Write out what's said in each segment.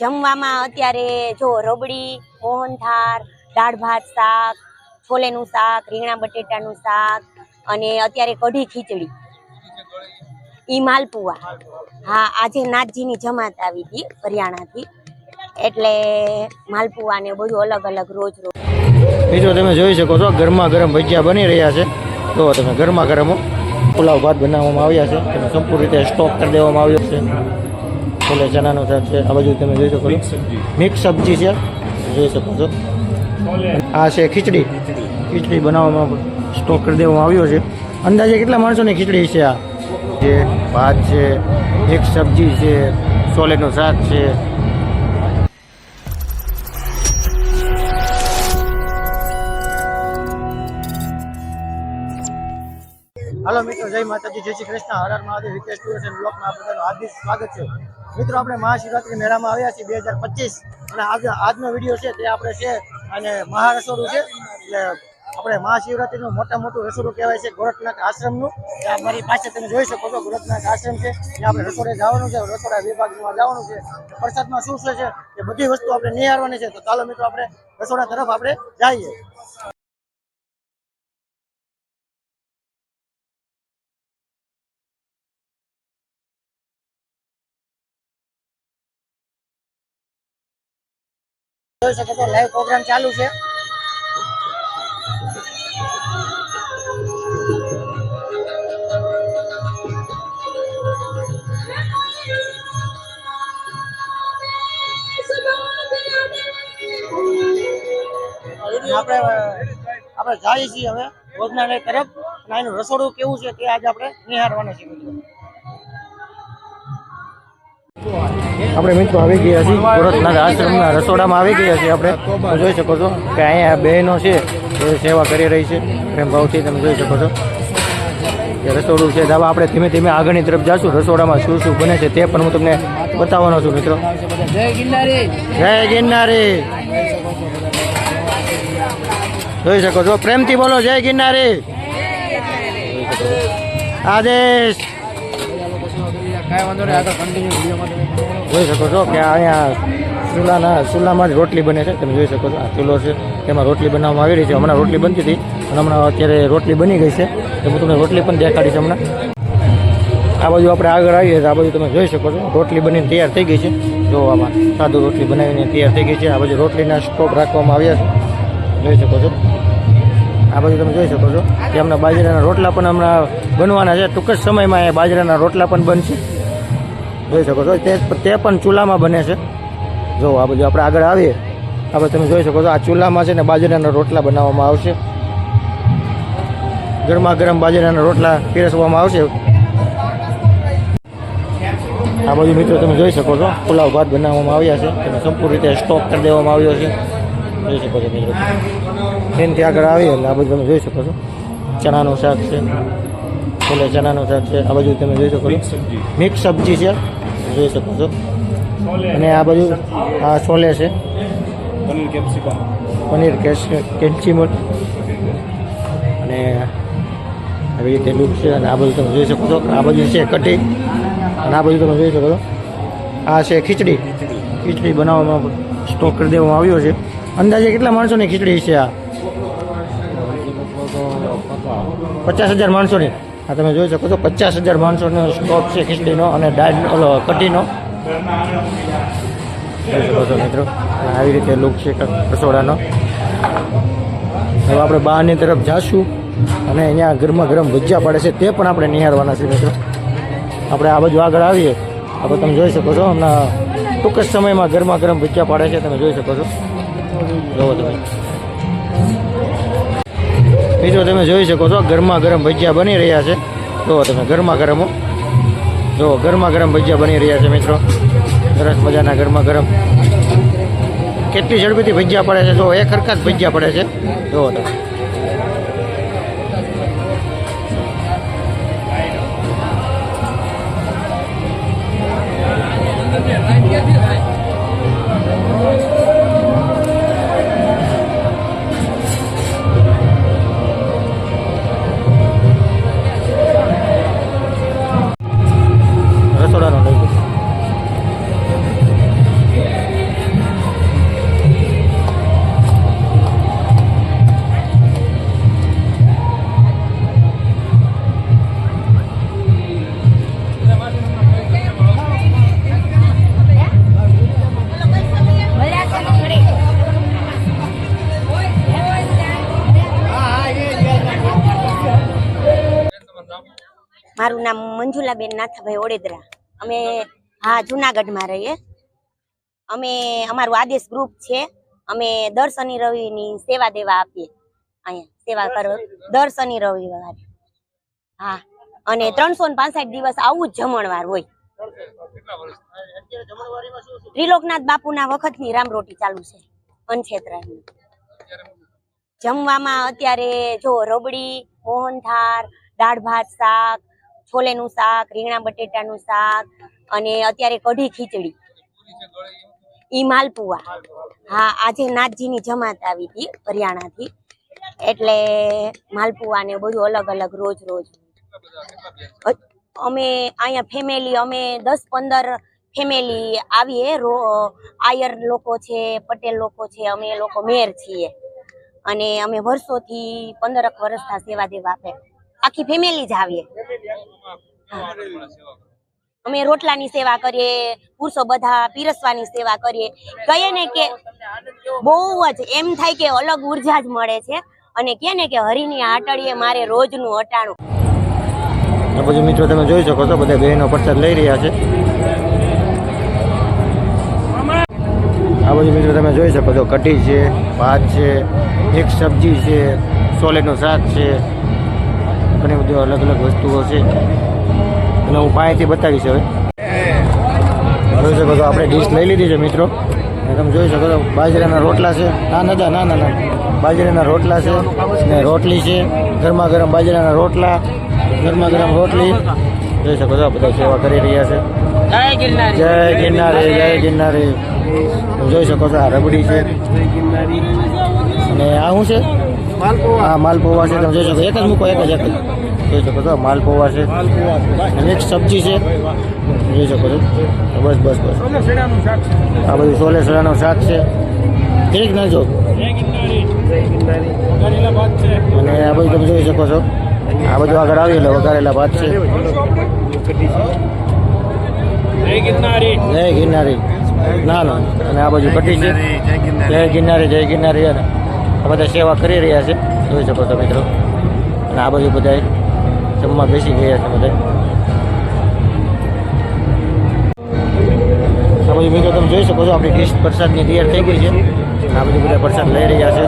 જમવામાં અત્યારે જો રબડી, મોહનથાળ, દાળ ભાત શાક, છોલેનું શાક, રીંગણા બટેટાનું શાક અને અત્યારે કઢી ખીચડી, ઈ માલપુઆ. હા, આજે નાથજીની જમાત આવી હતી હરિયાણાથી, એટલે માલપુઆ ને બધું અલગ અલગ રોજ રોજ. મિત્રો તમે જોઈ શકો છો ગરમા ગરમ ભજીયા બની રહ્યા છે. તો તમે ગરમા ગરમ પુલાવ ભાત બનાવવામાં આવ્યા છે, તમે સંપૂર્ણ રીતે સ્ટોક કરી દેવામાં આવ્યો છે. છોલે ચણાનું શાક છે, આ બાજુ તમે જોઈ શકો છો મિક્સ સબ્જી છે, જોઈ શકો છો. આ છે ખીચડી, ખીચડી બનાવવામાં સ્ટોક કરી દેવામાં આવ્યો છે. અંદાજે કેટલા માણસોની ખીચડી છે? આ છે ભાત છે, મિક્સ સબ્જી છે, છોલેનું શાક છે. હાલો મિત્રો, જય માતાજી, જય શ્રી કૃષ્ણ, હર હર મહાદેવ. હિતેશ ટુર્સ એન્ડ બ્લોગમાં આ બધાનું હાર્દિક સ્વાગત છે. મિત્રો આપણે મહાશિવરાત્રી મેળામાં આવ્યા છીએ 2025 અને આજનો વિડીયો છે તે આપણે છે અને મહારસોડું છે. એટલે આપણે મહાશિવરાત્રીનું મોટું રસોડું કહેવાય છે ગોરખનાથ આશ્રમનું. મારી પાસે તમે જોઈ શકો છો ગોરખનાથ આશ્રમ છે, ત્યાં આપણે રસોડે જવાનું છે, રસોડા વિભાગમાં જવાનું છે. પ્રસાદમાં શું છે એ બધી વસ્તુ આપણે નિહાળવાની છે. તો ચાલો મિત્રો આપણે રસોડા તરફ આપણે જઈએ. જોઈ શકો છો લાઈવ પ્રોગ્રામ ચાલુ છે. આપણે જઈએ છીએ હવે ભોજનાલય તરફ અને એનું રસોડું કેવું છે તે આજે આપણે નિહાળવાનું છે. આપણે મિત્રો આવી ગયા છીએ ગોરખનાથ આશ્રમના રસોડામાં આવી ગયા છીએ. આપણે જોઈ શકો છો કે અહીંયા બહેનો છે એ સેવા કરી રહી છે પ્રેમ ભાવથી. તમે જોઈ શકો છો કે રસોડું છે. હવે આપણે ધીમે ધીમે આગળની તરફ જઈશું. રસોડામાં શું શું બને છે તે પણ હું તમને બતાવવાનો છું મિત્રો. જય ગિરનારી, જય ગિરનારી. જોઈ શકો છો, પ્રેમથી બોલો જય ગિરનારી. આદેશ. જોઈ શકો છો કે અહીંયા ચૂલામાં જ રોટલી બને છે. તમે જોઈ શકો છો આ ચૂલો છે, તેમાં રોટલી બનાવવામાં આવી રહી છે. હમણાં રોટલી બનતી હતી અને હમણાં અત્યારે રોટલી બની ગઈ છે. તો હું તમને રોટલી પણ દેખાડીશ હમણાં. આ બાજુ આપણે આગળ આવીએ તો આ બાજુ તમે જોઈ શકો છો રોટલી બનીને તૈયાર થઈ ગઈ છે. જો આમાં સાદું રોટલી બનાવીને તૈયાર થઈ ગઈ છે. આ બાજુ રોટલીના સ્ટોક રાખવામાં આવ્યા છે, જોઈ શકો છો. આ બાજુ તમે જોઈ શકો છો કે હમણાં બાજરાના રોટલા પણ હમણાં બનવાના છે. ટૂંક જ સમયમાં એ બાજરાના રોટલા પણ બનશે, જોઈ શકો છો. તે પણ ચૂલામાં બને છે. જો આ બધું આપણે આગળ આવીએ આપણે તમે જોઈ શકો છો આ ચૂલામાં છે ને બાજરાના રોટલા બનાવવામાં આવશે. ગરમા ગરમ બાજરાના રોટલા પીરસવામાં આવશે. આ બધું મિત્રો તમે જોઈ શકો છો પુલાવ ભાત બનાવવામાં આવ્યા છે, તેને સંપૂર્ણ રીતે સ્ટોક કરી દેવામાં આવ્યો છે, જોઈ શકો છો મિત્રો. તેનાથી આગળ આવીએ એટલે આ બધું તમે જોઈ શકો છો ચણાનું શાક છે, છોલે ચણાનું શાક છે. આ બાજુ તમે જોઈ શકો છો મિક્સ સબ્જી છે, જોઈ શકો છો. અને આ બાજુ આ છોલે છે, પનીર કેપ્સિકમ અને આવી રીતે લૂક છે. અને આ બધું તમે જોઈ શકો છો. આ બાજુ છે કઢી અને આ બધું તમે જોઈ શકો છો આ છે ખીચડી. ખીચડી બનાવવામાં સ્ટોક કરી દેવામાં આવ્યો છે. અંદાજે કેટલા માણસોની ખીચડી છે? આ 50,000 માણસોની. આ તમે જોઈ શકો છો 50,000 માણસોનો સ્ટોક છે ખીચડીનો અને દાળ કઢીનો, જોઈ શકો છો મિત્રો. આવી રીતે લુક છે રસોડાનો. હવે આપણે બહારની તરફ જાશું અને અહીંયા ગરમા ગરમ ભજીયા પડે છે તે પણ આપણે નિહાળવાના છે મિત્રો. આપણે આ બાજુ આગળ આવીએ આપણે તમે જોઈ શકો છો હમણાં ટૂંક જ સમયમાં ગરમા ગરમ ભજીયા પડે છે, તમે જોઈ શકો છો. જોવો તમે મિત્રો, તમે જોઈ શકો છો ગરમા ગરમ ભજીયા બની રહ્યા છે. જો તમે ગરમા ગરમ ભજીયા બની રહ્યા છે મિત્રો. સરસ મજાના ગરમા ગરમ. કેટલી ઝડપીથી ભજીયા પડે છે, જો એક હરખા જ ભજીયા પડે છે. જો તમે રસોડાનો લઈ મારું નામ મંજુલાબેન નાથાભાઈ ઓડેદરા. અમે જુનાગઢમાં રહીએ. અમે અમારું આદેશ ગ્રુપ છે. અમે દર શનિ રવિની સેવા દેવા આપીએ. અહીંયા સેવા કરો દર શનિ રવિવારે. અને 365 દિવસ આવું જ જમણવાર હોય. ત્રિલોકનાથ બાપુના વખતની રામરોટી ચાલુ છે અનછેતરાની. જમવામાં અત્યારે જો રબડી, મોહનથાળ, દાળ ભાત શાક, છોલેનું શાક, રીંગણા બટેટાનું શાક અને અત્યારે કઢી ખીચડી. ઈ માલપુઆ. આજે નાથજીની જમાત આવી હતી હરિયાણાથી, એટલે માલપુઆ ને બધું અલગ અલગ રોજ રોજ. અમે અહીંયા ફેમિલી અમે 10-15 ફેમિલી આવીએ. આયર લોકો છે, પટેલ લોકો છે, અમે લોકો મેર છીએ અને અમે વર્ષોથી 15 વર્ષથી સેવા દેવા આપે આખી ફેમિલી જ આવીએ. અમે રોટલાની સેવા કરીએ, પુરુષો બધા પીરસવાની સેવા કરીએ. કહીએ ને કે બહુ જ એમ થાય કે અલગ ઉર્જા જ મળે છે અને કે ને કે હરિની આટડીએ મારે રોજનું અટાણું. આ બધું મિત્રો તમે જોઈ શકો છો, બધા બહેનો પ્રસાદ લઈ રહ્યા છે. આ બધું મિત્રો તમે જોઈ શકો છો, કઢી છે, ભાત છે, એક સબ્જી છે, છોલેનું શાક છે, ઘણી બધી અલગ અલગ વસ્તુઓ છે અને હું પાસેથી બતાવીશ. હવે જોઈ શકો છો આપણે ડીશ લઈ લીધી છે મિત્રો. તમે જોઈ શકો છો બાજરાના રોટલા છે. ના બાજરાના રોટલા છે ને રોટલી છે, ગરમા ગરમ બાજરાના રોટલા, ગરમા ગરમ રોટલી. જોઈ શકો છો બધા સેવા કરી રહ્યા છે. જય ગિરનારી, જય ગિરનારી. જોઈ શકો છો આ રબડી છે અને આ શું છે? માલપુઆ છે. તમે જોઈ શકો, એક જ મૂકો, એક જ જોઈ શકો છો માલપુઆ છે અને એક સબ્જી છે. જોઈ શકો છો. બસ આ બધું છોલે સડાનું શાક છે. એક નાખજો અને આ બધું તમે જોઈ શકો છો. આ બધું આગળ આવી એટલે વઘારેલા ભાત છે. જય ગિરનારી. ના અને આ બાજુ કઢી છે. જય ગિરનારી, જય ગિરનારી. આ બધા સેવા કરી રહ્યા છે, જોઈ શકો છો મિત્રો. અને આ બાજુ બધા જમવા બેસી ગયા છે બધા. આ બાજુ મિત્રો તમે જોઈ શકો છો આપણી ડીશ પ્રસાદની તૈયાર થઈ ગઈ છે. આ બધું બધા પ્રસાદ લઈ રહ્યા છે.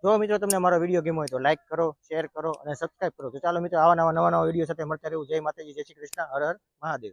જો મિત્રો તમને અમારો વિડીયો ગમ્યો હોય તો લાઈક કરો, શેર કરો અને સબસ્ક્રાઇબ કરો. તો ચાલો મિત્રો આવા નવા વિડીયો સાથે મળતા રહેવું. જય માતાજી, જય શ્રી કૃષ્ણ, હર હર મહાદેવ.